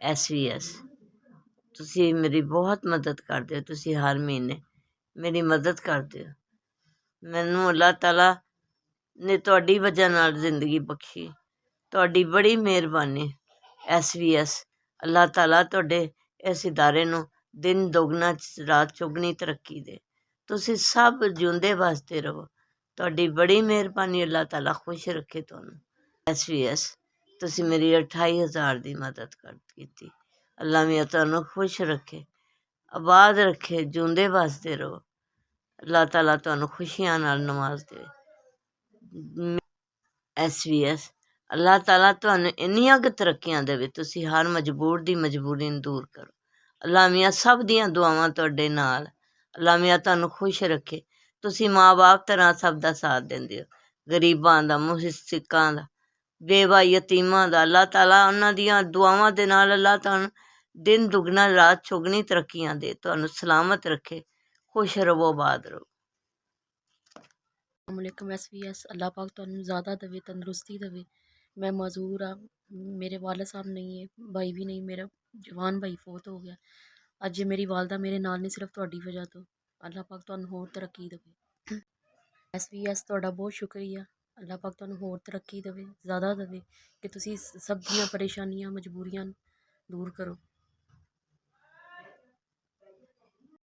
SVS ਤੁਸੀਂ ਮੇਰੀ ਬਹੁਤ ਮਦਦ ਕਰਦੇ ਹੋ। ਤੁਸੀਂ ਹਰ ਮਹੀਨੇ ਮੇਰੀ ਮਦਦ ਕਰਦੇ ਹੋ। ਮੈਨੂੰ ਅੱਲਾਹ ਤਾਲਾ ਨੇ ਤੁਹਾਡੀ ਵਜ੍ਹਾ ਨਾਲ ਜ਼ਿੰਦਗੀ ਬਖਸ਼ੀ। ਤੁਹਾਡੀ ਬੜੀ ਮਿਹਰਬਾਨੀ। SVS ਅੱਲਾਹ ਤਾਲਾ ਤੁਹਾਡੇ ਇਸ ਇਦਾਰੇ ਨੂੰ ਦਿਨ ਦੁਗਣਾ ਰਾਤ ਚੌਗਣੀ ਤਰੱਕੀ ਦੇ। ਤੁਸੀਂ ਸਭ ਜਿਉਂਦੇ ਵਸਦੇ ਰਹੋ। ਤੁਹਾਡੀ ਬੜੀ ਮਿਹਰਬਾਨੀ। ਅੱਲਾਹ ਤਾਲਾ ਖੁਸ਼ ਰੱਖੇ ਤੁਹਾਨੂੰ। SVS ਤੁਸੀਂ ਮੇਰੀ 28,000 ਦੀ ਮਦਦ ਕੀਤੀ। ਅੱਲਾ ਮੀਆਂ ਤੁਹਾਨੂੰ ਖੁਸ਼ ਰੱਖੇ, ਆਬਾਦ ਰੱਖੇ, ਜਿਉਂਦੇ ਵਸਦੇ ਰਹੋ। ਅੱਲਾਹ ਤਾਲਾ ਤੁਹਾਨੂੰ ਖੁਸ਼ੀਆਂ ਨਾਲ ਨਵਾਜ਼ ਦੇ। SVS ਅੱਲਾਹ ਤਾਲਾ ਤੁਹਾਨੂੰ ਇੰਨੀਆਂ ਕੁ ਤਰੱਕੀਆਂ ਦੇਵੇ, ਤੁਸੀਂ ਹਰ ਮਜਬੂਰ ਦੀ ਮਜਬੂਰੀ ਨੂੰ ਦੂਰ ਕਰੋ। ਅੱਲਾ ਮੀਆਂ ਸਭ ਦੀਆਂ ਦੁਆਵਾਂ ਤੁਹਾਡੇ ਨਾਲ। ਅੱਲਾ ਮੀਆਂ ਤੁਹਾਨੂੰ ਖੁਸ਼ ਰੱਖੇ। ਤੁਸੀਂ ਮਾਂ ਬਾਪ ਤਰ੍ਹਾਂ ਸਭ ਦਾ ਸਾਥ ਦਿੰਦੇ ਹੋ, ਗਰੀਬਾਂ ਦਾ, ਮੁਹਸਿਕਾਂ ਦਾ, ਬੇਵਾ ਯਤੀਮਾਂ ਦਾ। ਅੱਲਾਹ ਤਾਲਾ ਉਹਨਾਂ ਦੀਆਂ ਦੁਆਵਾਂ ਦੇ ਨਾਲ ਅੱਲਾਹ ਤੁਹਾਨੂੰ ਦਿਨ ਦੁਗਣਾ ਰਾਤ ਚੌਗਣੀ ਤਰੱਕੀਆਂ ਦੇ, ਤੁਹਾਨੂੰ ਸਲਾਮਤ ਰੱਖੇ, ਖੁਸ਼ ਰਹੋ, ਆਬਾਦ ਰਹੋ। अस्सलामुअलैकुम SVS अल्लाह पाक तुहानू ज़्यादा देवे, तंदरुस्ती देवे। मैं मजूर हाँ, मेरे वालिद साहब नहीं है, भाई भी नहीं, मेरा जवान भाई फौत हो गया। अज मेरी वालदा मेरे नाल नहीं, सिर्फ तुहाडी वजह तो। अल्लाह पाक तुहानू होर तरक्की देवे। SVS तुहाडा बहुत शुक्रिया। अल्लाह पाक तुहानू होर तरक्की देवे, ज़्यादा देवे, कि तुसी सब दियां परेशानियां मजबूरियां दूर करो।